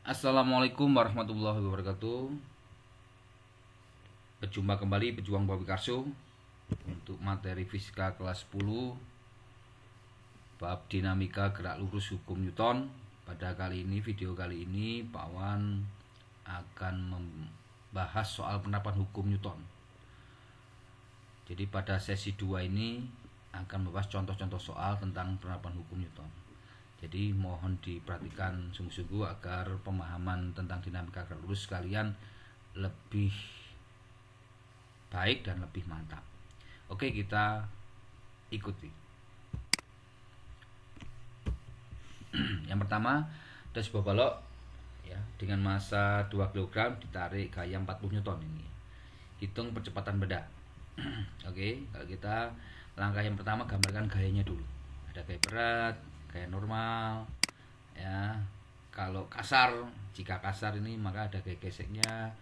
Assalamualaikum warahmatullahi wabarakatuh. Berjumpa kembali pejuang Bobby Karso untuk materi fisika kelas 10 bab dinamika gerak lurus hukum Newton. Pada video kali ini Pak Wan akan membahas soal penerapan hukum Newton. Jadi pada sesi 2 ini akan membahas contoh-contoh soal tentang penerapan hukum Newton. Jadi mohon diperhatikan sungguh-sungguh agar pemahaman tentang dinamika gerak lurus kalian lebih baik dan lebih mantap. Oke, kita ikuti. Yang pertama, ada sebuah balok ya dengan massa 2 kg ditarik gaya 40 Newton ini. Hitung percepatan benda. Oke, kalau kita langkah yang pertama gambarkan gayanya dulu. Ada gaya berat, gaya normal ya. Kalau kasar, jika kasar ini maka ada gaya geseknya,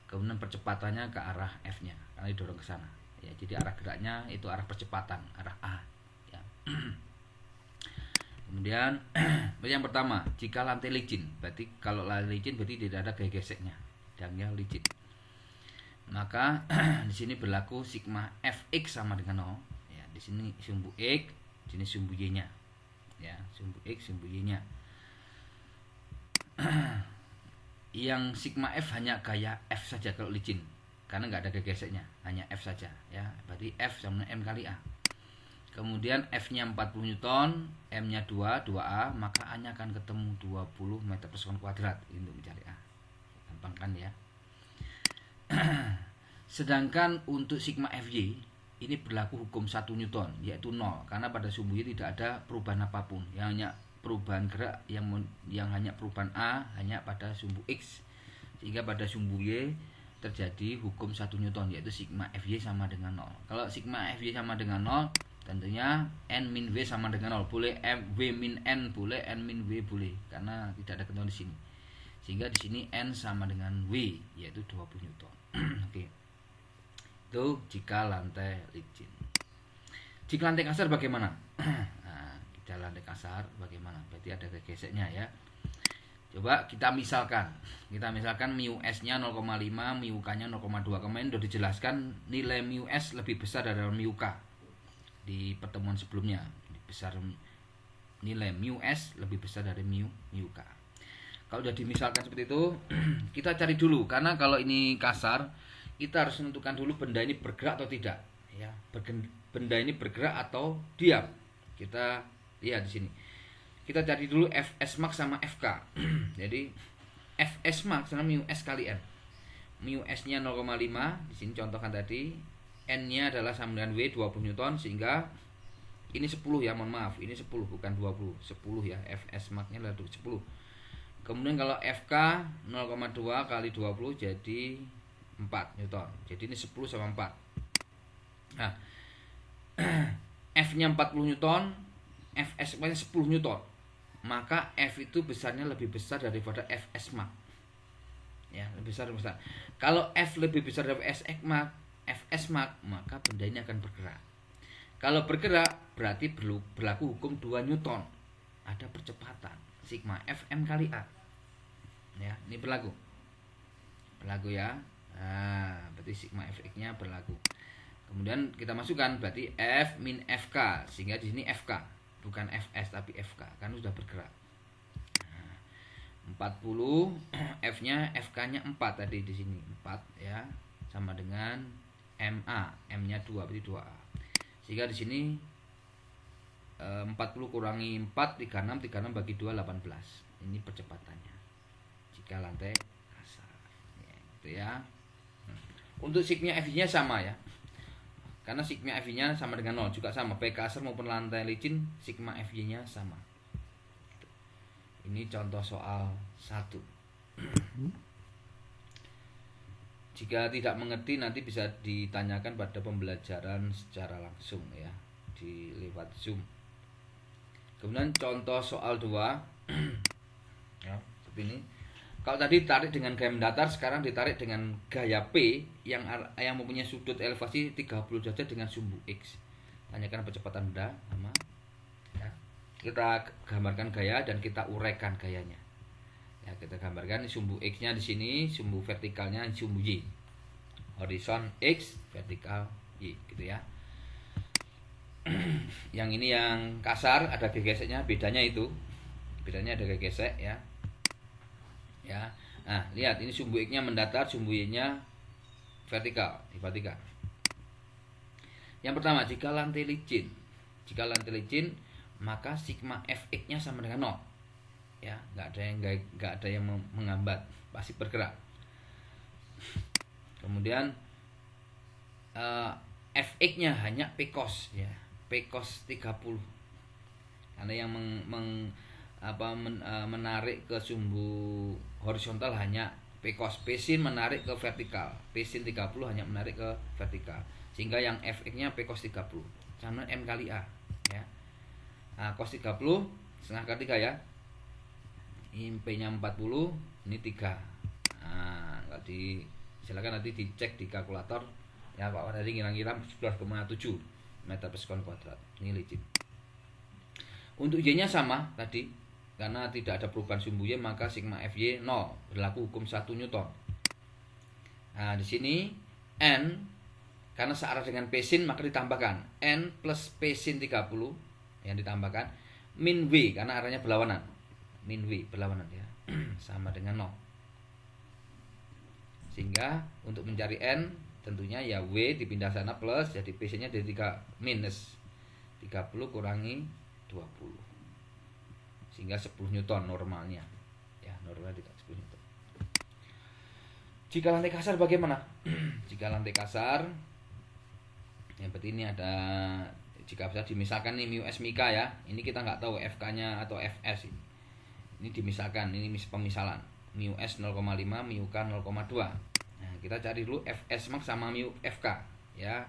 kemudian percepatannya ke arah F-nya karena didorong ke sana ya. Jadi arah geraknya itu arah percepatan, arah A ya. Kemudian yang pertama, jika lantai licin, berarti kalau lantai licin berarti tidak ada gaya geseknya, bidangnya licin. Maka di sini berlaku sigma Fx sama dengan 0 ya. Di sini sumbu X, di sini sumbu Y-nya ya, sumbu X, sumbu Y-nya. Yang sigma F hanya gaya F saja kalau licin, karena nggak ada gaya geseknya, hanya F saja ya. Berarti F sama M kali A. Kemudian F-nya 40 Newton, M-nya 2A, maka A-nya akan ketemu 20 meter per sekon kuadrat untuk mencari A. Gampang kan ya. Sedangkan untuk sigma Fy ini berlaku hukum 1 Newton, yaitu 0, karena pada sumbu Y tidak ada perubahan apapun, yang hanya perubahan gerak yang hanya perubahan A hanya pada sumbu X, sehingga pada sumbu Y terjadi hukum 1 Newton, yaitu sigma Fy sama dengan 0. Kalau sigma Fy sama dengan 0, tentunya N min W sama dengan 0. Boleh W min N boleh, N min W boleh, karena tidak ada ketentuan di sini. Sehingga di sini N sama dengan W, yaitu 20 Newton. Oke. Itu jika lantai licin. Jika lantai kasar bagaimana? Nah, jika lantai kasar bagaimana? Berarti ada geseknya ya. Coba kita misalkan mu S-nya 0,5, mu K-nya 0,2. Kemarin sudah dijelaskan nilai mu S lebih besar dari mu K di pertemuan sebelumnya. Nilai mu S lebih besar dari mu K. Kalau sudah dimisalkan seperti itu, kita cari dulu, karena kalau ini kasar, kita harus menentukan dulu benda ini bergerak atau tidak ya. Benda ini bergerak atau diam. Kita lihat di sini. Kita cari dulu Fs max sama Fk. Jadi Fs max sama mu S kali N. Mu S-nya 0,5, di sini contohkan tadi. N-nya adalah sama dengan W 20 Newton, sehingga ini 10 ya, mohon maaf. Ini 10 bukan 20, 10 ya. Fs max-nya adalah 10. Kemudian kalau Fk 0,2 kali 20 jadi 4 Newton. Jadi ini 10 sama 4. Nah, F-nya 40 Newton, Fs-nya 10 Newton. Maka F itu besarnya lebih besar daripada Fs max. Ya, lebih besar. Kalau F lebih besar dari Fs max, maka benda ini akan bergerak. Kalau bergerak berarti berlaku hukum 2 Newton. Ada percepatan sigma Fm kali A. Ya, ini berlaku ya. Nah, berarti sigma Fx-nya berlaku. Kemudian kita masukkan berarti F min Fk, sehingga di sini Fk bukan Fs tapi Fk kan sudah bergerak. Nah, 40 F-nya Fk-nya 4 tadi di sini 4 ya, sama dengan MA, M-nya 2 berarti 2A. Sehingga di sini 40 kurangi 4 36 bagi 2 18. Ini percepatannya jika lantai kasar ya, gitu ya. Untuk sigma Fy-nya sama ya, karena sigma Fy-nya sama dengan 0, juga sama baik kasar maupun lantai licin, sigma Fy-nya sama. Ini contoh soal 1. Jika tidak mengerti nanti bisa ditanyakan pada pembelajaran secara langsung ya, di lewat Zoom. Kemudian contoh soal 2 ya, seperti ini. Kalau tadi ditarik dengan gaya mendatar, sekarang ditarik dengan gaya P yang mempunyai sudut elevasi 30 derajat dengan sumbu X. Tanyakan percepatan benda sama ya. Kita gambarkan gaya dan kita uraikan gayanya. Ya, kita gambarkan sumbu X-nya di sini, sumbu vertikalnya sumbu Y. Horizon X, vertikal Y, gitu ya. Yang ini yang kasar ada gegeseknya, bedanya itu. Bedanya ada gegesek ya. Ya. Nah, lihat ini sumbu X-nya mendatar, sumbu Y-nya vertikal, diperhatikan. Yang pertama, jika lantai licin. Jika lantai licin, maka sigma Fx-nya sama dengan 0. Ya, nggak ada yang menghambat, pasti bergerak. Kemudian Fx-nya hanya P cos ya, P cos 30. Karena yang menarik ke sumbu horizontal hanya P cos, P sin menarik ke vertikal. P sin 30 hanya menarik ke vertikal. Sehingga yang Fx-nya P cos 30 sama M kali A ya. Nah, cos 30 setengah kali 3 ya. Ini P-nya 40, ini 3. Nah, silakan nanti dicek di kalkulator ya Pak. Tadi kira-kira 11,7 meter per sekon kuadrat. Ini licin. Untuk Y-nya sama tadi, karena tidak ada perubahan sumbu Y, maka sigma Fy 0, berlaku hukum 1 Newton. Nah, di sini N karena searah dengan P sin maka ditambahkan N plus P sin 30 yang ditambahkan min W karena arahnya berlawanan. Min W berlawanan ya. Sama dengan 0. Sehingga untuk mencari N tentunya ya W dipindah sana plus, jadi P sin-nya dari 3 minus 30 kurangi 20. Sehingga 10 Newton normalnya. Ya, normalnya tidak 10 Newton. Jika lantai kasar bagaimana? Jika lantai kasar yang berarti ini ada, jika bisa dimisalkan nih mu S mika ya. Ini kita nggak tahu FK-nya atau FS ini. Ini dimisalkan, ini pemisalan. Mu S 0,5, mu K 0,2. Nah, kita cari dulu Fs max sama mu Fk ya.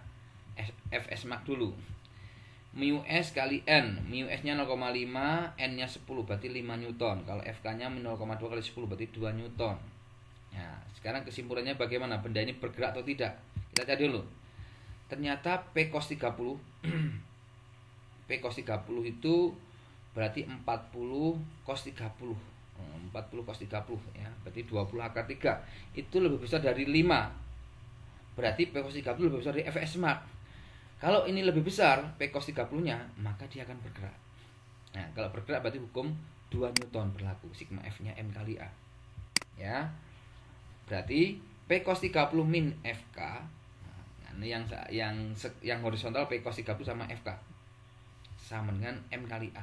Fs max dulu. Mu S kali N, mu S-nya 0,5, N-nya 10 berarti 5 Newton. Kalau Fk-nya 0,2 kali 10 berarti 2 Newton. Nah, sekarang kesimpulannya bagaimana? Benda ini bergerak atau tidak? Kita cari dulu. Ternyata P cos 30 P cos 30 itu berarti 40 cos 30. 40 cos 30 ya, berarti 20 akar 3. Itu lebih besar dari 5. Berarti P cos 30 lebih besar dari Fs max. Kalau ini lebih besar P cos 30-nya, maka dia akan bergerak. Nah, kalau bergerak berarti hukum 2 Newton berlaku, sigma F-nya M kali A. Ya. Berarti P cos 30 min Fk. Nah, ini yang horizontal P cos 30 sama Fk. Sama dengan M kali A.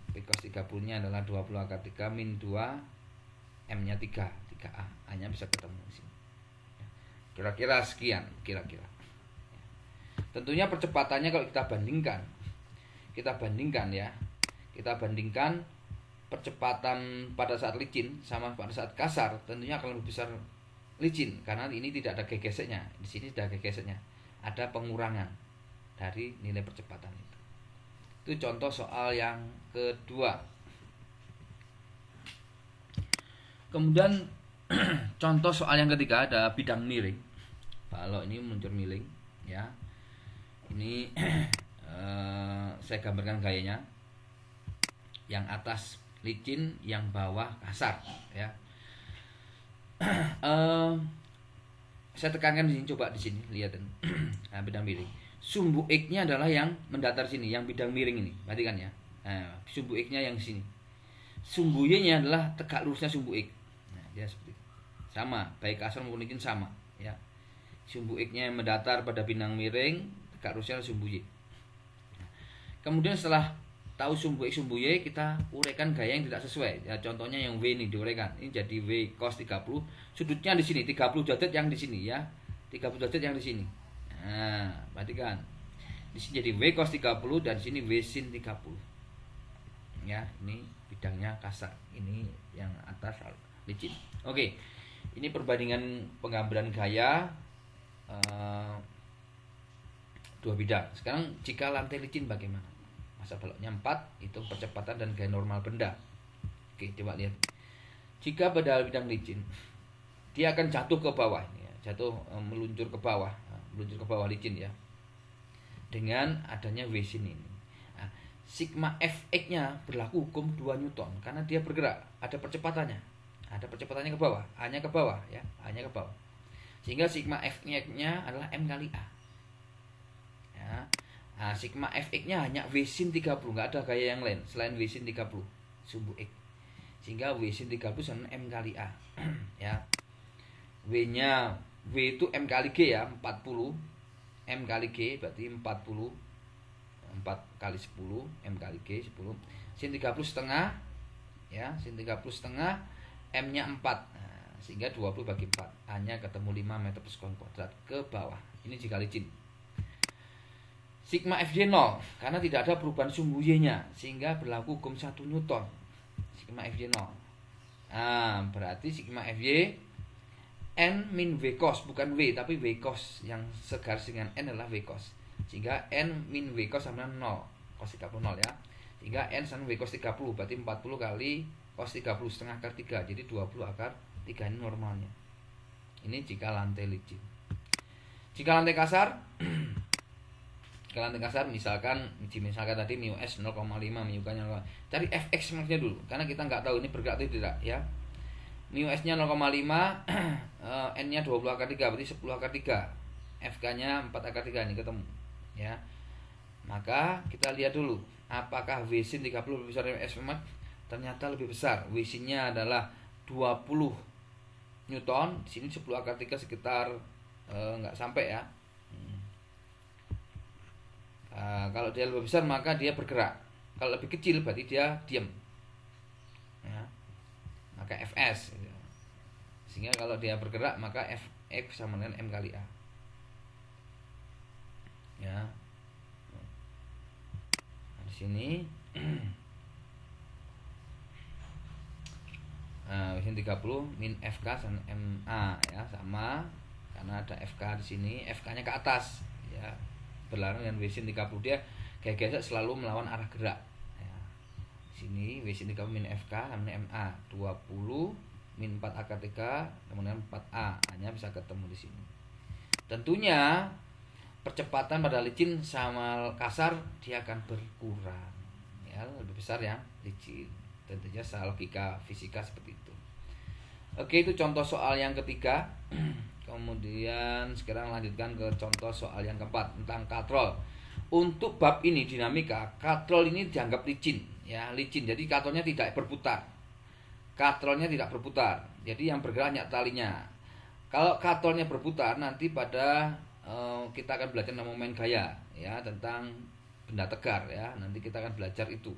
P cos 30-nya adalah 20 akar 3 min 2, M-nya 3, 3A. A-nya bisa ketemu di sini. Kira-kira sekian, kira-kira. Tentunya percepatannya kalau kita bandingkan ya, kita bandingkan percepatan pada saat licin sama pada saat kasar, tentunya akan lebih besar licin karena ini tidak ada gegeseknya. Di sini tidak ada gegeseknya, ada pengurangan dari nilai percepatan itu. Itu contoh soal yang kedua. Kemudian contoh soal yang ketiga ada bidang miring. Kalau ini meluncur miring ya. Ini saya gambarkan gayanya. Yang atas licin, yang bawah kasar ya. Saya tekankan di sini, coba di sini lihatin. Nah, bidang miring. Sumbu X-nya adalah yang mendatar sini, yang bidang miring ini. Perhatikan ya. Nah, sumbu X-nya yang sini. Sumbu Y-nya adalah tegak lurusnya sumbu X. Nah, dia seperti itu. Sama, baik kasar maupun licin sama ya. Sumbu X-nya yang mendatar pada bidang miring, tegak lurusnya sumbu Y. Kemudian setelah tahu sumbu X, sumbu Y, kita uraikan gaya yang tidak sesuai. Ya, contohnya yang W ini diuraikan. Ini jadi W cos 30. Sudutnya di sini, 30 derajat yang di sini ya. 30 derajat yang di sini. Nah, perhatikan. Di sini jadi W cos 30 dan di sini W sin 30. Ya, ini bidangnya kasar. Ini yang atas licin. Oke. Ini perbandingan penggambaran gaya dua bidang. Sekarang jika lantai licin bagaimana? Masa baloknya 4, hitung percepatan dan gaya normal benda. Oke, coba lihat. Jika pada bidang licin, dia akan jatuh ke bawah ini ya. Meluncur ke bawah licin ya. Dengan adanya W sin ini. Nah, sigma Fx-nya berlaku hukum 2 Newton karena dia bergerak, ada percepatannya. Ada percepatannya ke bawah, hanya ke bawah ya, hanya ke bawah. Sehingga sigma Fx-nya adalah M kali A. Ya. Nah, sigma Fx-nya hanya V sin 30, nggak ada gaya yang lain selain V sin 30 sumbu X. Sehingga V sin 30 sama M kali A. Ya. V-nya V itu M kali G ya, 40. M kali G berarti 40. 4 kali 10, M kali G 10. Sin 30 setengah ya, sin 30 setengah, M-nya 4. Nah, sehingga 20 bagi 4 hanya ketemu 5 meter per sekon kuadrat ke bawah. Ini jika licin. Sigma Fj 0 karena tidak ada perubahan sumbu Y-nya sehingga berlaku hukum 1 Newton. Sigma Fj 0. Nah, berarti sigma Fj N min V cos, bukan V tapi V cos, yang segaris dengan N adalah V cos. Sehingga N min V cos sama 0, cos 30 0 ya. Sehingga N sama V cos 30 berarti 40 kali cos 30 setengah akar 3, jadi 20 akar 3 ini normalnya. Ini jika lantai licin. Jika lantai kasar jika lantai kasar misalkan tadi mu S 0,5, mu K nya 0. Cari Fx maksnya dulu karena kita nggak tahu ini bergerak atau tidak ya. Mu S nya 0,5, N nya 20 akar 3 berarti 10 akar 3, FK nya 4 akar 3 ini ketemu ya. Maka kita lihat dulu apakah V sin 30 lebih besar dari S mat. Ternyata lebih besar. V sin nya adalah 20 Newton, di sini 10 akar 3 sekitar nggak sampai ya. Kalau dia lebih besar maka dia bergerak, kalau lebih kecil berarti dia diam ya. Maka Fs ya. Sehingga kalau dia bergerak maka Fx sama dengan M kali A ya. Nah, di sini sin 30 min FK sama MA ya, sama karena ada FK di sini, FK-nya ke atas ya. Berlawanan dengan V sin 30, dia kayak selalu melawan arah gerak ya. Sini V sin 30 min FK sama MA 20 min 4 akar 3 kemudian 4A hanya bisa ketemu di sini. Tentunya percepatan pada licin sama kasar dia akan berkurang ya, lebih besar ya licin. Tentunya secara logika fisika seperti itu. Oke, itu contoh soal yang ketiga. Kemudian sekarang lanjutkan ke contoh soal yang keempat tentang katrol. Untuk bab ini dinamika, katrol ini dianggap licin ya, licin. Jadi katrolnya tidak berputar. Katrolnya tidak berputar. Jadi yang bergerak hanya talinya. Kalau katrolnya berputar nanti pada kita akan belajar tentang momen gaya ya, tentang benda tegar ya. Nanti kita akan belajar itu.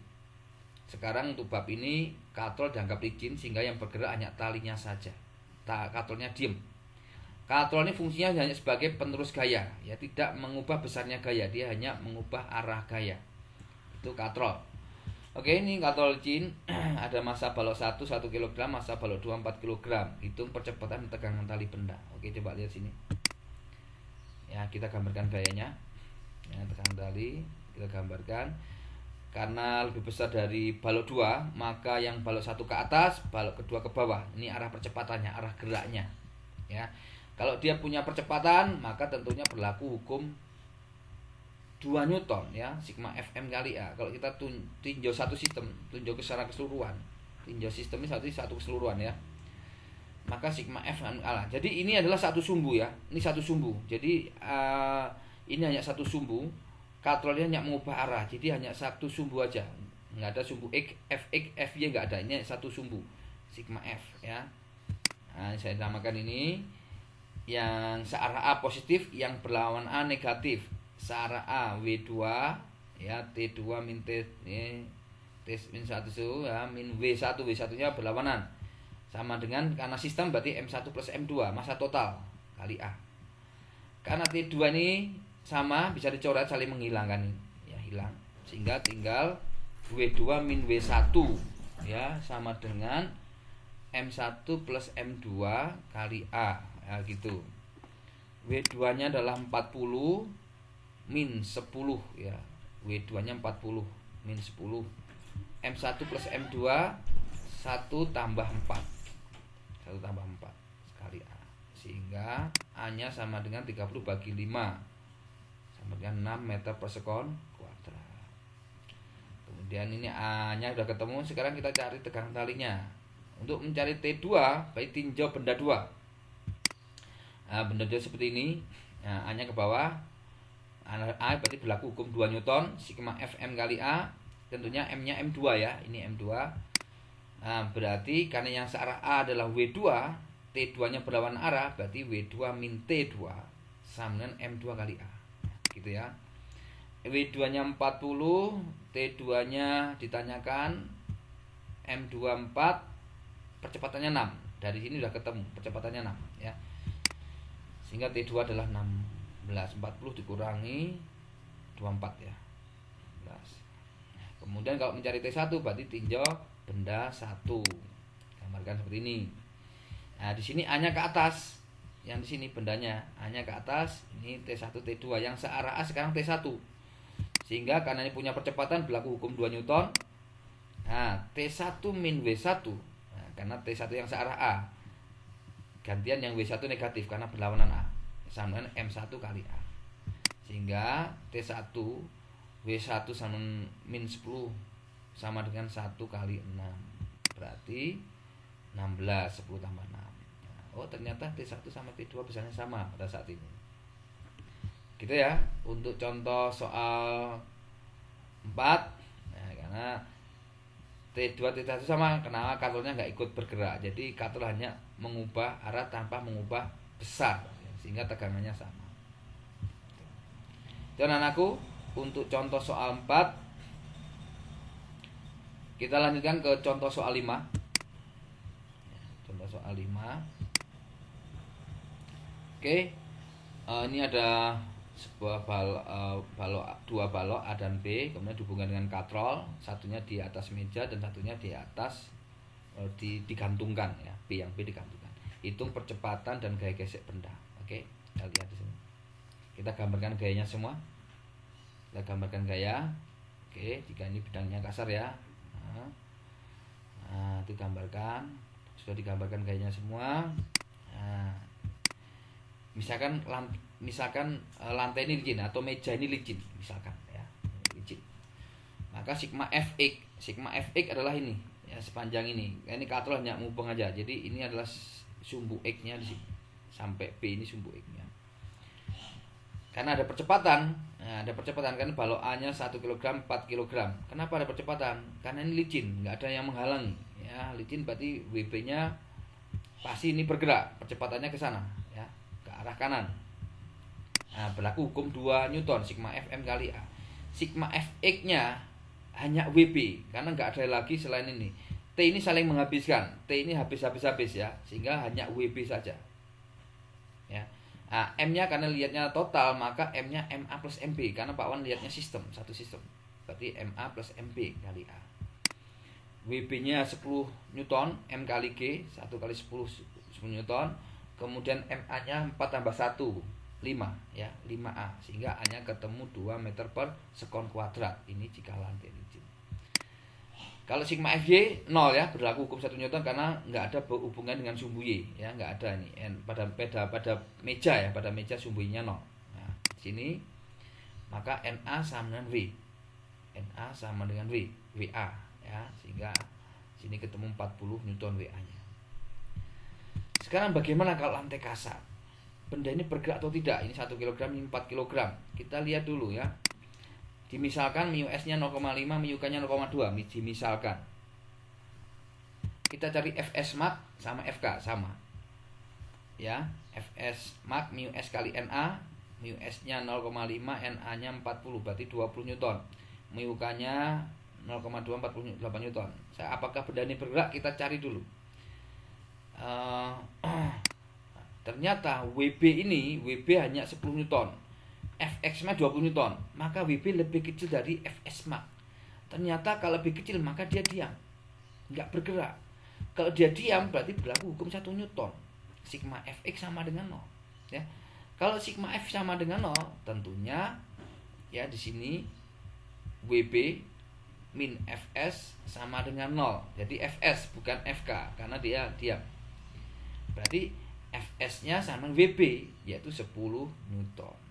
Sekarang untuk bab ini katrol dianggap licin sehingga yang bergerak hanya talinya saja. Katrolnya diem. Katrol ini fungsinya hanya sebagai penerus gaya ya, tidak mengubah besarnya gaya, dia hanya mengubah arah gaya. Itu katrol. Oke, ini katrol licin. Ada massa balok 1 kg, massa balok 2 4 kg. Hitung percepatan tegangan tali benda. Oke, coba lihat sini. Ya, kita gambarkan gayanya. Ya, tegangan tali kita gambarkan. Karena lebih besar dari balok 2, maka yang balok 1 ke atas, balok kedua ke bawah. Ini arah percepatannya, arah geraknya. Ya. Kalau dia punya percepatan, maka tentunya berlaku hukum 2 Newton ya, sigma Fm kali A. Kalau kita tinjau satu sistem, tinjau secara keseluruhan, tinjau sistem ini satu keseluruhan ya, maka sigma F A. Jadi ini adalah satu sumbu ya, ini satu sumbu. Jadi ini hanya satu sumbu, katrolnya hanya mengubah arah, jadi hanya satu sumbu aja, nggak ada sumbu X, Fx, Fy nggak ada, ini satu sumbu sigma F ya. Nah, saya namakan ini yang searah A positif, yang berlawan A negatif. Searah A W2 ya, T2 min T min 1 ya, min W1, W1 nya berlawanan. Sama dengan, karena sistem berarti M1 plus M2, massa total kali A. Karena T2 ini sama, bisa dicoret saling menghilangkan ya, hilang. Sehingga tinggal W2 min W1 ya, sama dengan M1 plus M2 kali A ya, gitu. W2 nya adalah 40 min 10 ya, W2 nya 40 min 10, M1 plus M2 1 tambah 4, 1 tambah 4 kali A, sehingga A nya sama dengan 30 bagi 5 sama dengan 6 meter per sekon kuadrat. Kemudian ini A-nya sudah ketemu, sekarang kita cari tegangan talinya. Untuk mencari T2, baik tinjau benda 2. Nah, benda 2 seperti ini. Nah, A-nya ke bawah. A berarti berlaku hukum 2 Newton, sigma Fm kali A. Tentunya M-nya M2 ya, ini M2. Nah, berarti karena yang searah A adalah W2, T2-nya berlawan arah, berarti W2 min T2 sama dengan M2 kali A. Gitu ya. W2-nya 40, T2-nya ditanyakan M24, percepatannya 6. Dari sini sudah ketemu percepatannya 6 ya. Sehingga T2 adalah 16, 40 dikurangi 24 ya. 11. Kemudian kalau mencari T1 berarti tinjau benda 1. Gambarkan seperti ini. Nah, di sini A-nya ke atas. Yang di sini bendanya A-nya ke atas, ini T1 T2 yang searah A sekarang T1. Sehingga karena ini punya percepatan berlaku hukum 2 Newton. Nah, T1 min W1. Nah, karena T1 yang searah A. Gantian yang W1 negatif karena berlawanan A. Sama dengan M1 kali A. Sehingga T1 W1 sama min 10 sama dengan 1 kali 6. Berarti 16, 10 tambah 6. Nah, oh ternyata T1 sama T2 besarnya sama pada saat ini. Gitu ya, untuk contoh soal 4. Nah, karena T2 T1 sama, kenapa katornya nggak ikut bergerak. Jadi kator hanya mengubah arah tanpa mengubah besar, sehingga tegangannya sama. Itu anak-anakku, untuk contoh soal 4. Kita lanjutkan ke contoh soal 5. Contoh soal 5. Oke. Ini ada sebuah dua balok A dan B, kemudian dihubungkan dengan katrol, satunya di atas meja dan satunya di atas digantungkan ya. Yang B digantungkan. Hitung percepatan dan gaya gesek benda. Oke, kita lihat di sini. Kita gambarkan gayanya semua. Kita gambarkan gaya. Oke, jika ini bidangnya kasar ya. Nah, itu gambarkan. Sudah digambarkan gayanya semua. Nah, misalkan lantai ini licin atau meja ini licin, misalkan ya, licin. Maka sigma Fx adalah ini ya, sepanjang ini. Ini katrol hanya mubeng aja. Jadi ini adalah sumbu X-nya di sini. Sampai B ini sumbu X-nya. Karena ada percepatan. Nah, ada percepatan kan balok A-nya 1 kg 4 kg. Kenapa ada percepatan? Karena ini licin, nggak ada yang menghalangi. Ya, licin berarti WB-nya pasti ini bergerak, percepatannya ke sana ya, ke arah kanan. Nah, berlaku hukum 2 Newton, sigma Fm kali A. Sigma Fx-nya hanya WB, karena nggak ada lagi selain ini. T ini saling menghabiskan, T ini habis ya, sehingga hanya WB saja. Ya. Nah, M-nya karena lihatnya total, maka M-nya MA plus MB, karena Pak Wan lihatnya sistem, satu sistem. Berarti MA plus MB kali A. WB-nya 10 Newton, M kali G, 1 kali 10 Newton. Kemudian MA-nya 4 tambah 1, 5 ya, 5A, sehingga A-nya ketemu 2 meter per sekon kuadrat. Ini jika lantai licin. Kalau sigma Fy 0 ya, berlaku hukum 1 Newton karena nggak ada hubungan dengan sumbu Y ya, nggak ada nih. Pada meja ya, pada meja sumbu Y-nya 0. Nah, sini maka Na sama dengan W. Na sama dengan WA ya, sehingga sini ketemu 40 Newton WA-nya. Sekarang bagaimana kalau lantai kasar? Benda ini bergerak atau tidak? Ini 1 kg, ini 4 kg. Kita lihat dulu ya. Dimisalkan mu S-nya 0,5, mu K-nya 0,2. Dimisalkan. Kita cari Fs max sama Fk sama. Ya, Fs max mu S kali Na, mu S-nya 0,5, Na-nya 40, berarti 20 Newton. Mu K-nya 0,2, 48 Newton. Apakah benda ini bergerak? Kita cari dulu. Ternyata WB hanya 10 Newton. Fx-nya 20 Newton, maka WB lebih kecil dari Fs max. Ternyata kalau lebih kecil maka dia diam, nggak bergerak. Kalau dia diam berarti berlaku hukum 1 Newton. Sigma Fx sama dengan 0 ya. Kalau sigma F sama dengan 0, tentunya ya di sini WB min Fs sama dengan 0. Jadi Fs bukan Fk karena dia diam. Berarti Fs-nya sama WB yaitu 10 Newton.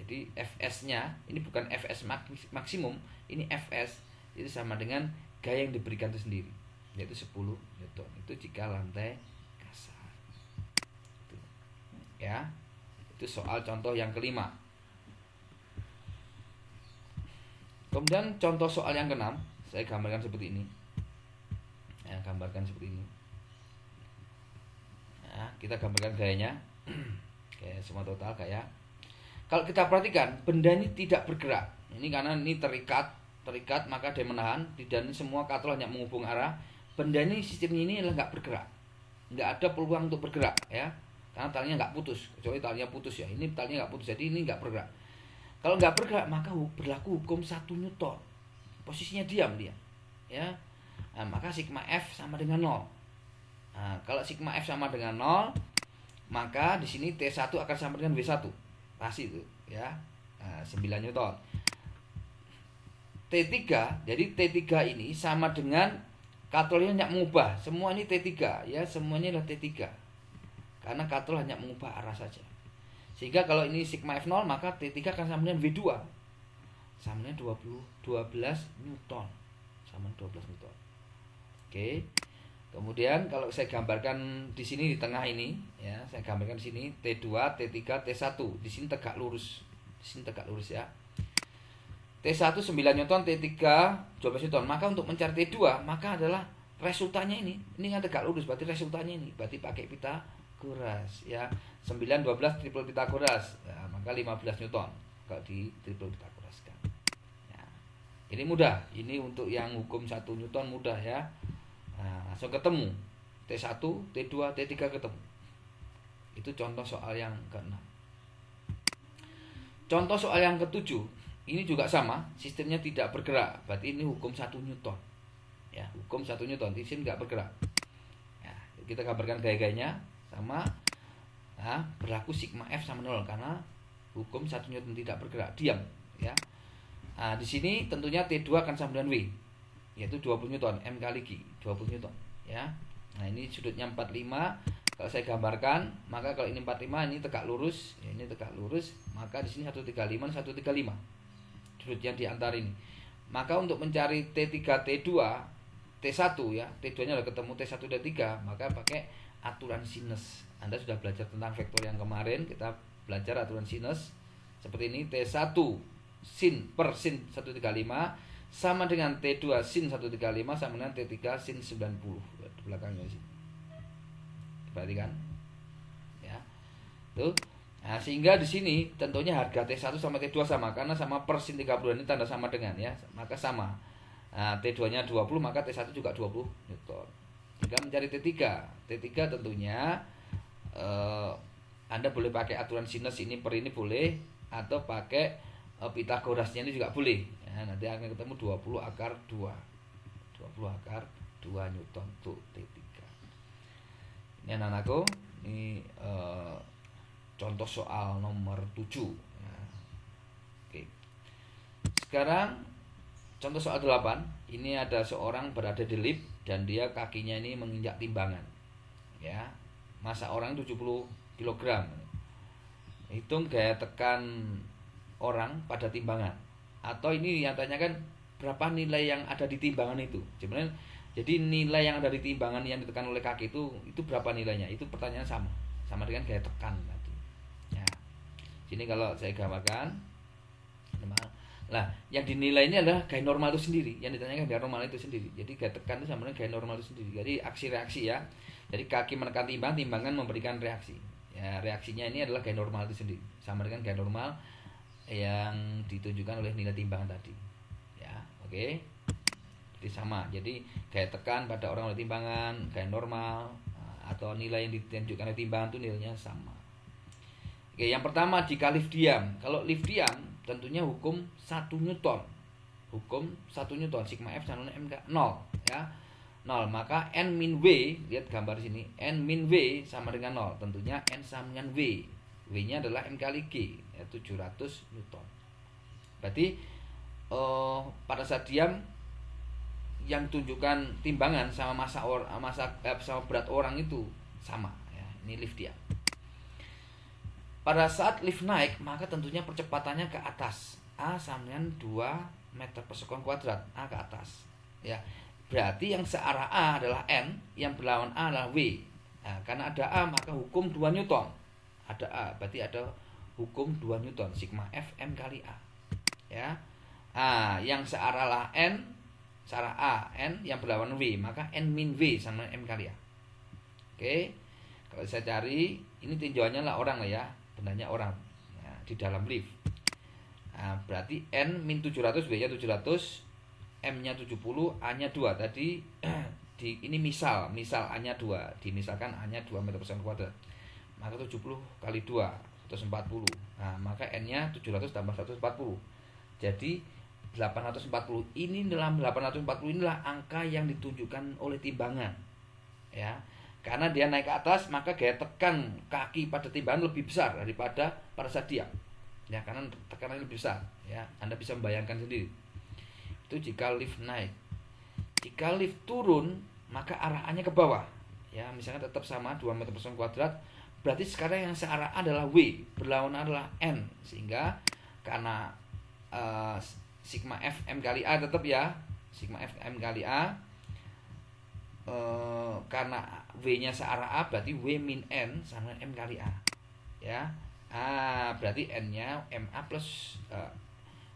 Jadi Fs-nya ini bukan Fs maksimum, ini Fs itu sama dengan gaya yang diberikan itu sendiri, yaitu 10 Newton. Itu jika lantai kasar. Itu. Ya. Itu soal contoh yang kelima. Kemudian contoh soal yang keenam, saya gambarkan seperti ini. Ya, gambarkan seperti ini. Nah, kita gambarkan gayanya. Kayak semua total kayak. Kalau kita perhatikan, benda ini tidak bergerak. Ini karena ini terikat, maka dia menahan. Dan ini semua katrol hanya menghubung arah. Benda ini sistemnya ini adalah nggak bergerak, nggak ada peluang untuk bergerak, ya. Karena talinya nggak putus, kecuali talinya putus ya. Ini talinya nggak putus, jadi ini nggak bergerak. Kalau nggak bergerak, maka berlaku hukum 1 Newton. Posisinya diam dia, ya. Nah, maka sigma F sama dengan 0. Nah, kalau sigma F sama dengan 0, maka di sini T1 akan sama dengan W1. Pasti itu, ya. Nah, 9 Newton. T3, jadi T3 ini sama dengan katrolnya hanya mengubah. Semua ini T3, ya, semuanya adalah T3. Karena katrol hanya mengubah arah saja. Sehingga kalau ini sigma F0, maka T3 akan sama dengan W2. Sama dengan 12 Newton. Sama dengan 12 Newton. Oke. Kemudian kalau saya gambarkan di sini di tengah ini, ya, saya gambarkan di sini T2, T3, T1. Di sini tegak lurus. Di sini tegak lurus, ya. T1 9 Newton, T3 12 Newton. Maka untuk mencari T2, maka adalah resultannya ini. Ini kan tegak lurus, berarti resultannya ini. Berarti pakai Pitagoras, ya. 9 12 triple Pitagoras. Ya, maka 15 Newton kalau di triple Pitagoraskan. Ya. Ini mudah. Ini untuk yang hukum 1 Newton mudah, ya. Nah, langsung ketemu. T1, T2, T3 ketemu. Itu contoh soal yang ke-6. Contoh soal yang ke-7. Ini juga sama, sistemnya tidak bergerak. Berarti ini hukum 1 Newton. Ya, hukum 1 Newton, di sini nggak bergerak. Ya, kita gambarkan gaya-gayanya sama. Nah, berlaku sigma F sama 0 karena hukum 1 Newton tidak bergerak, diam, ya. Nah, di sini tentunya T2 akan sama dengan W, yaitu 20 Newton, M kali G, 20 Newton, ya. Nah, ini sudutnya 45. Kalau saya gambarkan, maka kalau ini 45, ini tegak lurus, ya, ini tegak lurus, maka di sini 135, 135. Sudutnya di antara ini. Maka untuk mencari T3, T2, T1, ya, T2-nya udah ketemu, T1 dan 3, maka pakai aturan sinus. Anda sudah belajar tentang vektor yang kemarin, kita belajar aturan sinus. Seperti ini, T1 sin per sin 135 sama dengan T2 sin 135 sama dengan T3 sin 90. Di belakangnya sini. Perhatikan. Ya. Tuh. Nah, sehingga di sini tentunya harga T1 sama T2 sama karena sama per sin 30 ini tanda sama dengan, ya, maka sama. Nah, T2-nya 20 maka T1 juga 20 Newton. Jika mencari T3 tentunya Anda boleh pakai aturan sinus ini per ini boleh, atau pakai Pitagorasnya ini juga boleh. Ya, nanti akan ketemu 20 akar 2. 20 akar 2 Newton untuk T3. Ini anak-anakku, ini contoh soal nomor 7. Nah, oke. Sekarang contoh soal 8. Ini ada seorang berada di lift dan dia kakinya ini menginjak timbangan. Ya. Masa orang 70 kg. Hitung gaya tekan orang pada timbangan. Atau ini yang tanyakan berapa nilai yang ada di timbangan itu. Sebenarnya jadi nilai yang ada di timbangan yang ditekan oleh kaki itu berapa nilainya? Itu pertanyaan sama. Sama dengan gaya tekan tadi. Ya. Sini kalau saya gambarkan, nah, yang dinilai ini adalah gaya normal itu sendiri. Yang ditanyakan gaya normal itu sendiri. Jadi gaya tekan itu sama dengan gaya normal itu sendiri. Jadi aksi reaksi, ya. Jadi kaki menekan timbangan memberikan reaksi. Ya, reaksinya ini adalah gaya normal itu sendiri. Sama dengan gaya normal yang ditunjukkan oleh nilai timbangan tadi. Ya, oke. Jadi sama. Jadi gaya tekan pada orang oleh timbangan, gaya normal, atau nilai yang ditunjukkan oleh timbangan itu nilainya sama. Oke, yang pertama jika lift diam. Kalau lift diam tentunya hukum 1 Newton. Hukum 1 Newton, sigma F sama dengan M 0, ya. 0, maka N min W, lihat gambar sini, N min W sama dengan 0. Tentunya N sama dengan W. W-nya adalah M kali G, yaitu 700 Newton. Berarti pada saat diam yang tunjukkan timbangan sama sama berat orang itu sama, ya. Ini lift diam. Pada saat lift naik, maka tentunya percepatannya ke atas. A sama dengan 2 meter per sekon kuadrat, A ke atas. Ya, berarti yang searah A adalah N, yang berlawan A adalah W. Nah, karena ada A maka hukum 2 Newton. Ada A, berarti ada hukum 2 Newton, sigma F M kali A. Ya. Yang searah lah N, searah A, N yang berlawan W, maka N min W sama M kali A. Oke. Kalau saya cari, ini tinjauannya lah orang lah ya, bendanya orang. Nah, di dalam lift. Nah, berarti N min 700, W nya 700, M nya 70, A nya 2. Tadi ini misal A nya 2, dimisalkan A nya 2 meter per sekon kuadrat, maka 70 kali 2 140. Nah, maka N nya 700 tambah 140, jadi 840. Ini dalam 840 inilah angka yang ditunjukkan oleh timbangan, ya. Karena dia naik ke atas, maka gaya tekan kaki pada timbangan lebih besar daripada pada saat diam. Ya, karena tekanannya lebih besar. Ya, Anda bisa membayangkan sendiri. Itu jika lift naik. Jika lift turun, maka arahannya ke bawah. Ya, misalnya tetap sama 2 meter per sekon kuadrat. Berarti sekarang yang searah adalah W, berlawan adalah N. Sehingga karena sigma F M kali A tetap ya, sigma F M kali A. Karena W-nya searah A, berarti W min N sama M kali A. Ya. Berarti N-nya MA plus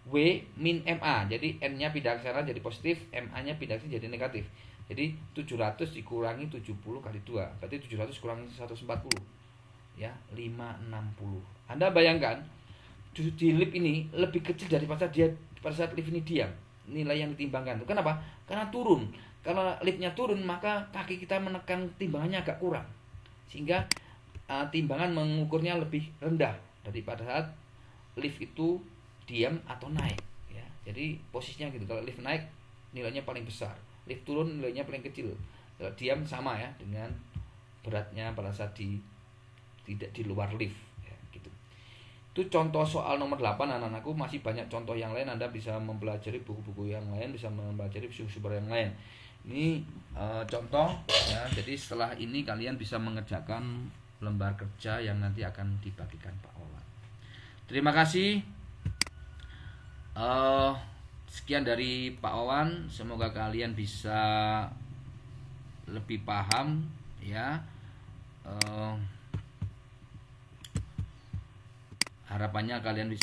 W min MA. Jadi N-nya pindah ke sana jadi positif, MA-nya pindah ke sini jadi negatif. Jadi 700 dikurangi 70 kali 2, berarti 700 kurangi 140. Ya, 560. Anda bayangkan di lift ini lebih kecil daripada dia pada saat lift ini diam. Nilai yang ditimbangkan itu. Kenapa? Karena turun. Kalau liftnya turun, maka kaki kita menekan timbangannya agak kurang, sehingga timbangan mengukurnya lebih rendah daripada saat lift itu diam atau naik. Ya, jadi posisinya gitu. Kalau lift naik nilainya paling besar, lift turun nilainya paling kecil. Kalau diam sama ya dengan beratnya pada saat tidak di luar lift. Ya, gitu. Itu contoh soal nomor 8 anak-anakku. Masih banyak contoh yang lain. Anda bisa mempelajari buku-buku yang lain, bisa mempelajari sumber yang lain. Ini contoh ya. Jadi setelah ini kalian bisa mengerjakan lembar kerja yang nanti akan dibagikan Pak Wawan. Terima kasih. Sekian dari Pak Wawan. Semoga kalian bisa lebih paham ya. Harapannya kalian bisa